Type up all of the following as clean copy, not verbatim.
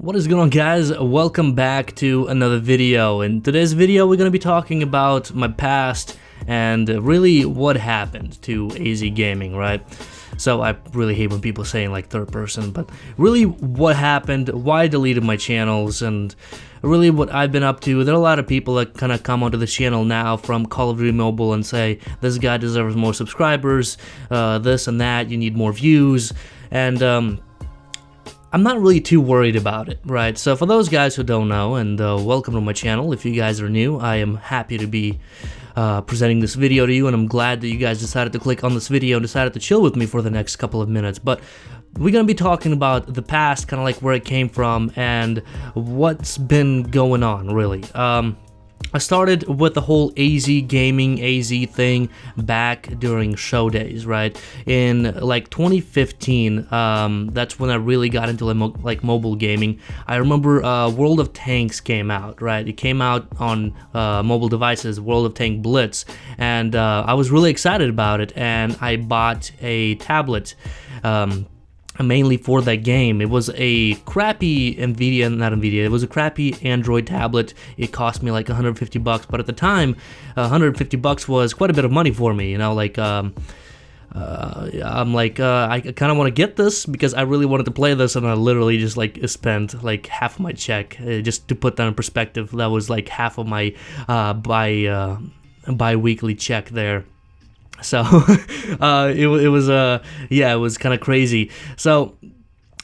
What is going on, guys? Welcome back to another video. In today's video we're going to be talking about my past and really what happened to AZGaming, right? So I really hate when people say like third person, but really what happened, why I deleted my channels, and really what I've been up to. There are a lot of people that kind of come onto the channel now from Call of Duty Mobile and say this guy deserves more subscribers, this and that, you need more views, and I'm not really too worried about it, right? So for those guys who don't know, and welcome to my channel. If you guys are new, I am happy to be presenting this video to you, and I'm glad that you guys decided to click on this video and decided to chill with me for the next couple of minutes. But we're gonna be talking about the past, kind of like where it came from and what's been going on, really. I started with the whole AZGaming, AZ thing back during show days, right? In like 2015, that's when I really got into like mobile gaming. I remember World of Tanks came out, right? It came out on mobile devices, World of Tank Blitz, and I was really excited about it, and I bought a tablet mainly for that game. It was a crappy it was a crappy Android tablet. It cost me like 150 bucks, but at the time 150 bucks was quite a bit of money for me, you know, like I'm like I kind of want to get this because I really wanted to play this, and I literally just like spent like half of my check, just to put that in perspective. That was like half of my bi-weekly check there. So it was kind of crazy. So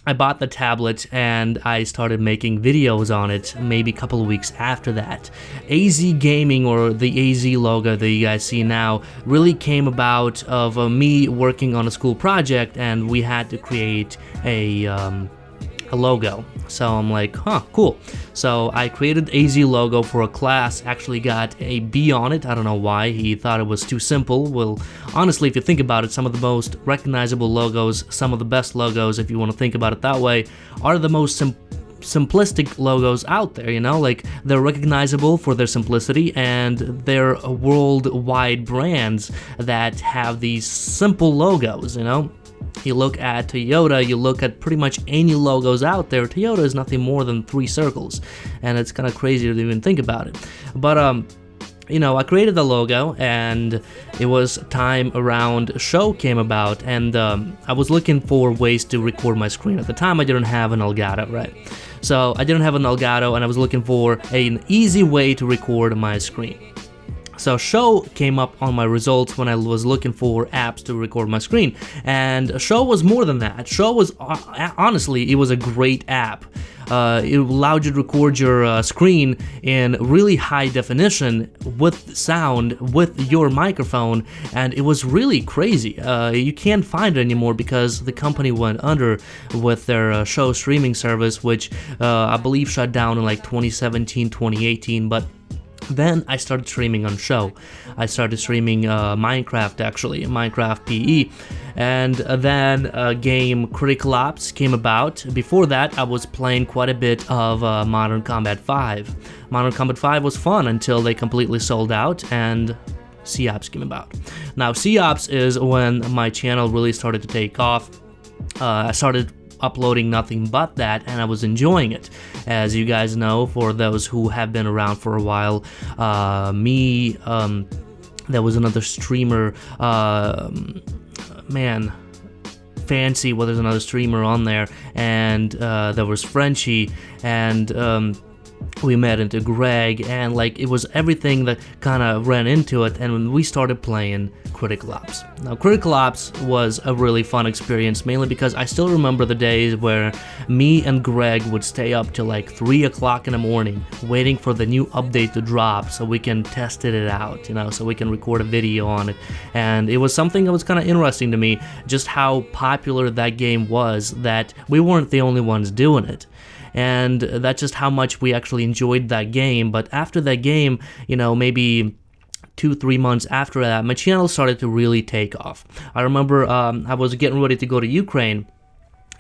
I bought the tablet and I started making videos on it maybe a couple of weeks after that. AZGaming, or the AZ logo that you guys see now, really came about of me working on a school project, and we had to create a logo. So I'm like, huh, cool. So I created AZ logo for a class, actually got a B on it. I don't know why. He thought it was too simple. Well, honestly, if you think about it, some of the most recognizable logos, some of the best logos, if you want to think about it that way, are the most simplistic logos out there, you know? Like, they're recognizable for their simplicity, and they're worldwide brands that have these simple logos, you know? You look at Toyota, you look at pretty much any logos out there, Toyota is nothing more than 3 circles, and it's kind of crazy to even think about it. But you know, I created the logo, and it was time around show came about, and I was looking for ways to record my screen. At the time, I didn't have an Elgato, right? So I didn't have an Elgato, and I was looking for an easy way to record my screen. So Show came up on my results when I was looking for apps to record my screen, and Show was more than that. Show was, honestly, it was a great app. It allowed you to record your screen in really high definition with sound, with your microphone, and it was really crazy. You can't find it anymore because the company went under with their Show streaming service, which I believe shut down in like 2017, 2018, but then I started streaming on Show. I started streaming Minecraft, actually, Minecraft PE, and then game Critical Ops came about. Before that, I was playing quite a bit of Modern Combat 5. Modern Combat 5 was fun until they completely sold out and COPS came about. Now, COPS is when my channel really started to take off. I started uploading nothing but that, and I was enjoying it. As you guys know, for those who have been around for a while, there was another streamer, man, Fancy, well, there's another streamer on there, and there was Frenchie, and we met into Greg, and like it was everything that kind of ran into it, and when we started playing Critical Ops. Now, Critical Ops was a really fun experience, mainly because I still remember the days where me and Greg would stay up till like 3 o'clock in the morning waiting for the new update to drop so we can test it out, you know, so we can record a video on it. And it was something that was kind of interesting to me, just how popular that game was, that we weren't the only ones doing it. And that's just how much we actually enjoyed that game. But after that game, you know, maybe 2-3 months after that, my channel started to really take off. I remember I was getting ready to go to Ukraine,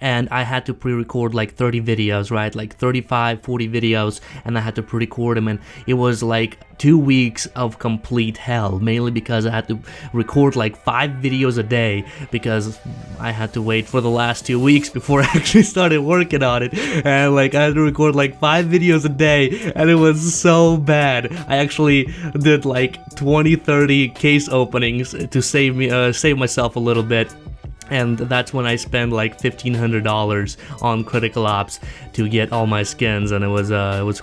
and I had to pre-record like 30 videos, right? Like 35, 40 videos, and I had to pre-record them, and it was like 2 weeks of complete hell, mainly because I had to record like 5 videos a day because I had to wait for the last 2 weeks before I actually started working on it, and like I had to record like 5 videos a day, and it was so bad. I actually did like 20-30 case openings to save myself a little bit. And that's when I spent like $1,500 on Critical Ops to get all my skins, and it was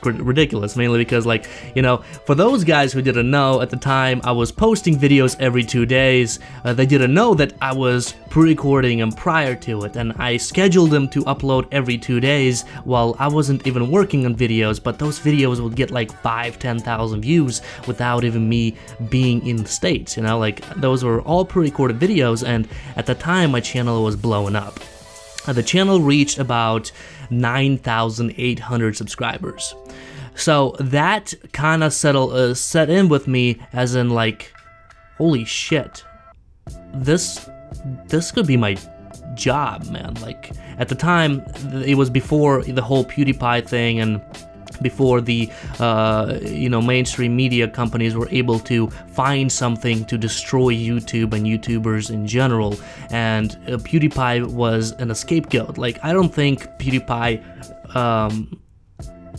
ridiculous, mainly because, like, you know, for those guys who didn't know, at the time I was posting videos every 2 days. They didn't know that I was pre-recording them prior to it, and I scheduled them to upload every 2 days while I wasn't even working on videos, but those videos would get like 5-10,000 views without even me being in the States, you know, like those were all pre-recorded videos, and at the time my channel was blowing up. The channel reached about 9,800 subscribers. So that kind of set in with me as in like, holy shit, this could be my job, man. Like at the time, it was before the whole PewDiePie thing and before the mainstream media companies were able to find something to destroy YouTube and YouTubers in general, and PewDiePie was a scapegoat. Like I don't think PewDiePie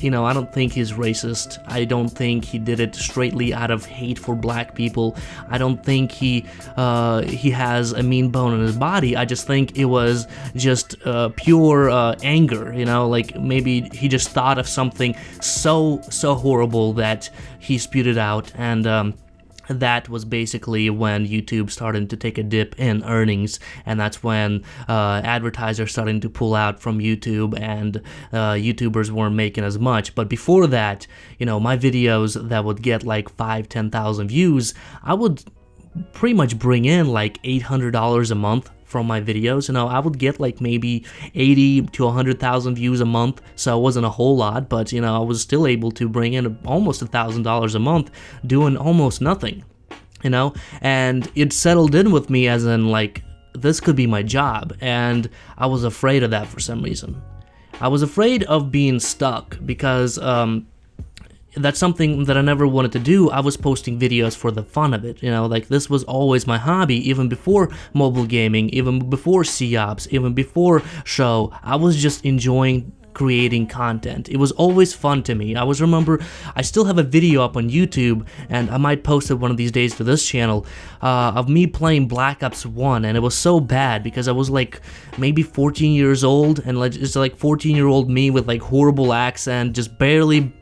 I don't think he's racist. I don't think he did it straightly out of hate for black people. I don't think he has a mean bone in his body. I just think it was just pure anger, you know, like maybe he just thought of something so horrible that he spewed it out, and that was basically when YouTube started to take a dip in earnings, and that's when advertisers started to pull out from YouTube, and YouTubers weren't making as much. But before that, you know, my videos that would get like 5-10,000 views, I would pretty much bring in like $800 a month from my videos. You know, I would get like maybe 80 to 100,000 views a month, so it wasn't a whole lot, but you know, I was still able to bring in almost $1,000 a month doing almost nothing, you know, and it settled in with me as in like, this could be my job, and I was afraid of that for some reason. I was afraid of being stuck because that's something that I never wanted to do. I was posting videos for the fun of it, you know, like this was always my hobby, even before mobile gaming, even before COPs, even before show. I was just enjoying creating content. It was always fun to me. I still have a video up on YouTube, and I might post it one of these days to this channel, of me playing Black Ops 1, and it was so bad because I was like maybe 14 years old, and like it's like 14-year-old me with like horrible accent, just barely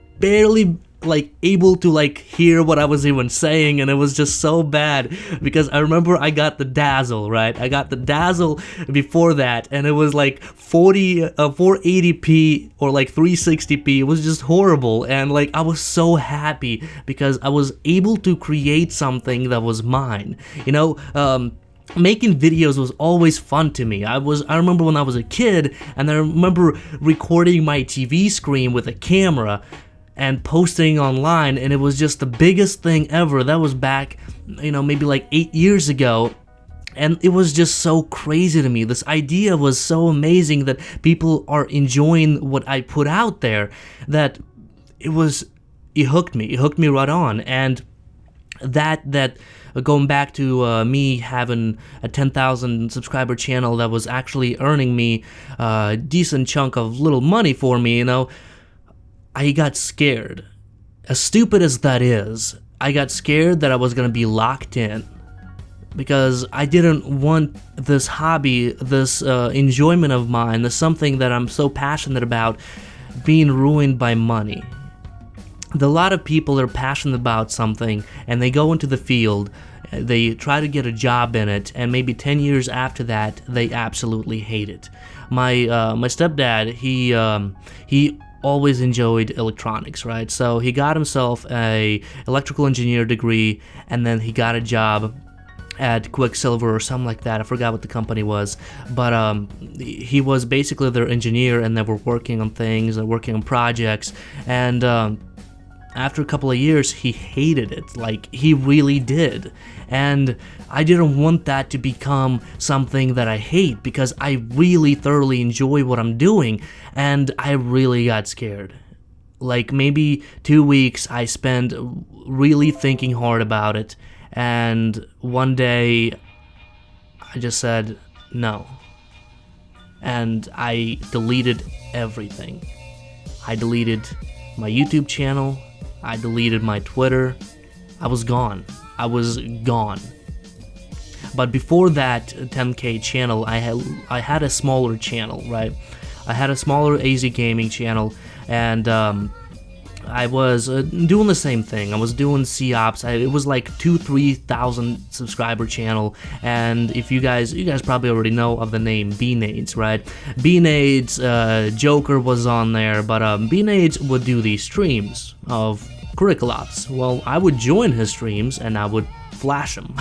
like able to like hear what I was even saying, and it was just so bad because I remember I got the Dazzle, right? I got the Dazzle before that, and it was like 480p or like 360p. It was just horrible, and like I was so happy because I was able to create something that was mine, you know. Making videos was always fun to me. I remember when I was a kid, and I remember recording my TV screen with a camera and posting online, and it was just the biggest thing ever. That was back, you know, maybe like 8 years ago, and it was just so crazy to me. This idea was so amazing that people are enjoying what I put out there, that it hooked me right on. And that going back to me having a 10,000 subscriber channel that was actually earning me a decent chunk of little money for me, you know, I got scared. As stupid as that is, I got scared that I was gonna be locked in because I didn't want this hobby, this enjoyment of mine, this something that I'm so passionate about, being ruined by money. A lot of people are passionate about something and they go into the field, they try to get a job in it, and maybe 10 years after that, they absolutely hate it. My stepdad, he always enjoyed electronics, right? So he got himself a electrical engineer degree, and then he got a job at Quicksilver or something like that. I forgot what the company was, but he was basically their engineer, and they were working on things, working on projects, and after a couple of years, he hated it. Like, he really did. And I didn't want that to become something that I hate, because I really thoroughly enjoy what I'm doing, and I really got scared. Like, maybe 2 weeks I spent really thinking hard about it, and one day I just said no. And I deleted everything. I deleted my YouTube channel, I deleted my Twitter. I was gone. I was gone. But before that 10K channel, I had a smaller channel, right? I had a smaller AZGaming channel, and I was doing the same thing. I was doing COPs. It was like 2,000-3,000 subscriber channel, and if you guys probably already know of the name Beanades, right? Beanades, Joker was on there, but Beanades would do these streams of Curricolops. Well, I would join his streams and I would flash him.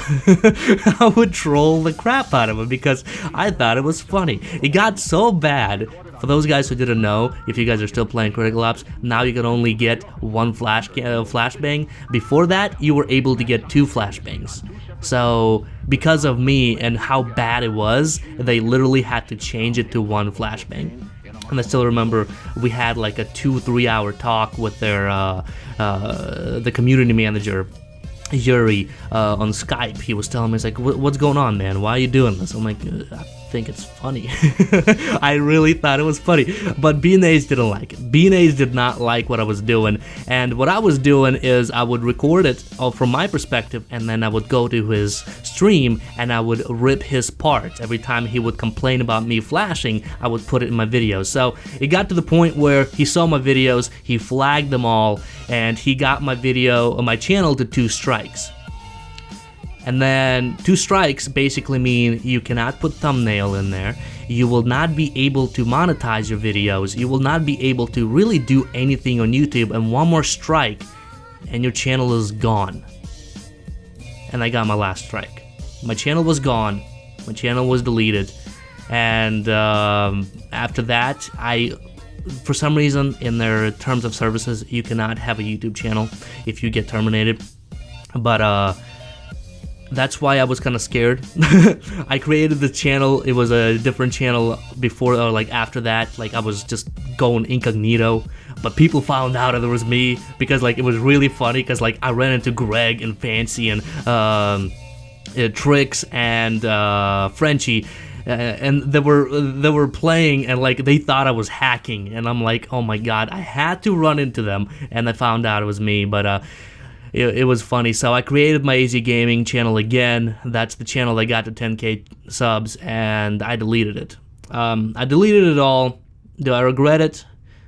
I would troll the crap out of him because I thought it was funny. It got so bad. For those guys who didn't know, if you guys are still playing Curricolops, now you can only get one flashbang. Before that, you were able to get 2 flashbangs. So because of me and how bad it was, they literally had to change it to 1 flashbang. And I still remember we had like a 2-3 hour talk with their the community manager, Yuri, on Skype. He was telling me, he's like, what's going on, man? Why are you doing this? I'm like, I think it's funny. I really thought it was funny. But Beanades didn't like it. Beanades did not like what I was doing. And what I was doing is I would record it from my perspective, and then I would go to his stream and I would rip his parts. Every time he would complain about me flashing, I would put it in my videos. So it got to the point where he saw my videos, he flagged them all, and he got my video on my channel to 2 strikes. And then 2 strikes basically mean you cannot put thumbnail in there, you will not be able to monetize your videos, you will not be able to really do anything on YouTube, and 1 more strike and your channel is gone. And I got my last strike. My channel was gone, my channel was deleted, and after that, for some reason in their terms of services, you cannot have a YouTube channel if you get terminated. But that's why I was kind of scared. I created the channel. It was a different channel before or like after that. Like I was just going incognito, but people found out that it was me because like it was really funny because like I ran into Greg and Fancy and Trix and Frenchie. And they were playing and like they thought I was hacking, and I'm like, oh my god, I had to run into them, and I found out it was me. But it was funny. So I created my AZGaming channel again. That's the channel that got to 10K subs, and I deleted it. I deleted it all. Do I regret it?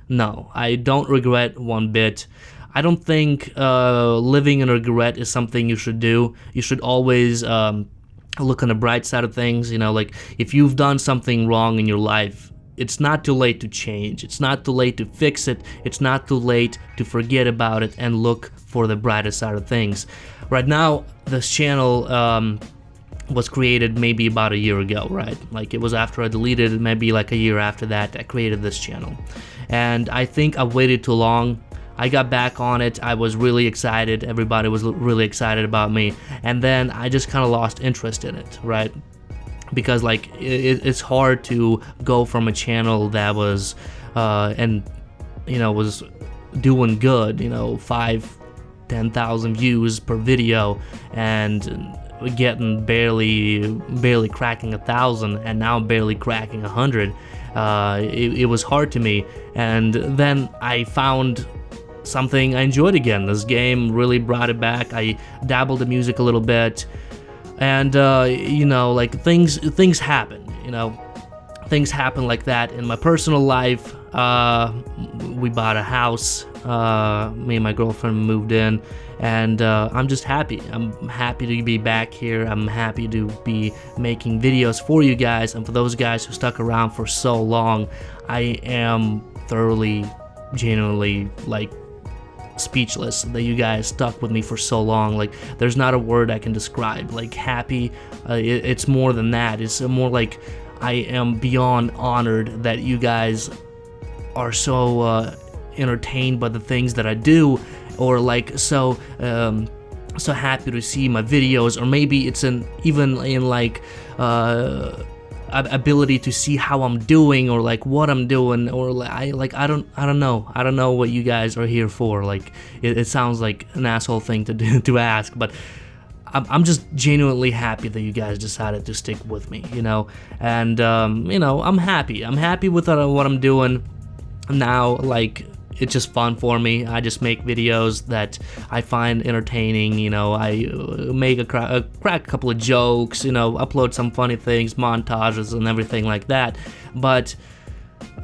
No, I don't regret one bit. I don't think living in regret is something you should do. You should always look on the bright side of things. You know, like if you've done something wrong in your life, it's not too late to change. It's not too late to fix it. It's not too late to forget about it and look for the brighter side of things. Right now, this channel was created maybe about a year ago, right? Like it was after I deleted it, maybe like a year after that, I created this channel. And I think I waited too long. I got back on it, I was really excited, everybody was really excited about me, and then I just kind of lost interest in it, right? Because like it's hard to go from a channel that was and you know was doing good, you know, 5-10,000 views per video, and getting barely cracking 1,000, and now barely cracking 100. It was hard to me, and then I found something I enjoyed again. This game really brought it back. I dabbled in music a little bit, and you know, like things happen, you know, things happen like that in my personal life. We bought a house, me and my girlfriend moved in, and I'm just happy. I'm happy to be back here. I'm happy to be making videos for you guys, and for those guys who stuck around for so long, I am thoroughly, genuinely, like, speechless that you guys stuck with me for so long. Like, there's not a word I can describe. Like, happy, it's more than that. It's more like I am beyond honored that you guys are so entertained by the things that I do, or like so happy to see my videos, or maybe it's even in like ability to see how I'm doing, or like what I'm doing, or like I don't know what you guys are here for. Like it sounds like an asshole thing to do, to ask, but I'm just genuinely happy that you guys decided to stick with me, you know. And you know, I'm happy with what I'm doing now. Like, it's just fun for me. I just make videos that I find entertaining, you know. I make crack a couple of jokes, you know, upload some funny things, montages and everything like that. But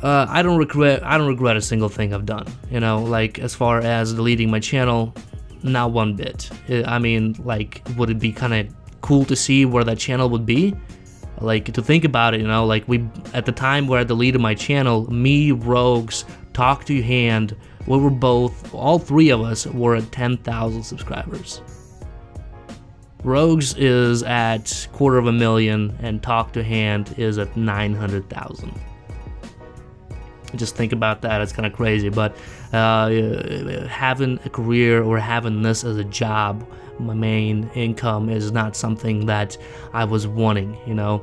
I don't regret a single thing I've done, you know. Like, as far as deleting my channel, not one bit. I mean, like, would it be kind of cool to see where that channel would be? Like, to think about it, you know, like, at the time where I deleted my channel, me, Rogues, Talk to Your Hand, we were both, all three of us were at 10,000 subscribers. Rogues is at 250,000 and Talk to Hand is at 900,000. Just think about that. It's kind of crazy. But having a career or having this as a job, my main income, is not something that I was wanting, you know.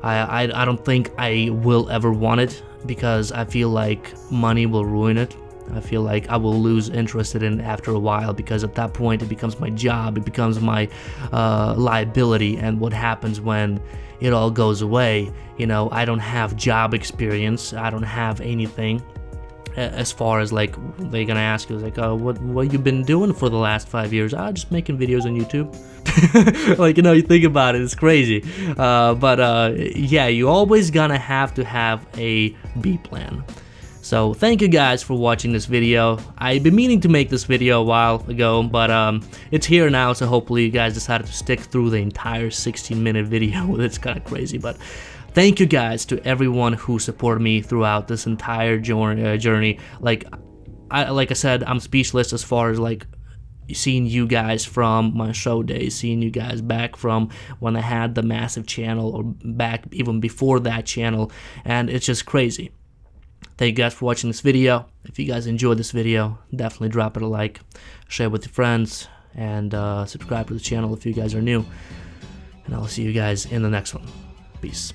I don't think I will ever want it, because I feel like money will ruin it. I feel like I will lose interest in it after a while, because at that point it becomes my job, it becomes my liability. And what happens when it all goes away? You know, I don't have job experience, I don't have anything. As far as like, they're gonna ask you like, oh, what you been doing for the last 5 years? Just making videos on YouTube. Like, you know, you think about it, it's crazy. But yeah, you always gonna have to have a B plan. So thank you guys for watching this video. I've been meaning to make this video a while ago, but it's here now, so hopefully you guys decided to stick through the entire 16-minute video. It's kind of crazy, but thank you guys to everyone who supported me throughout this entire journey. Like I said, I'm speechless as far as like seeing you guys from my show days, seeing you guys back from when I had the massive channel, or back even before that channel, and it's just crazy. Thank you guys for watching this video. If you guys enjoyed this video, definitely drop it a like, share it with your friends, and subscribe to the channel if you guys are new. And I'll see you guys in the next one. Peace.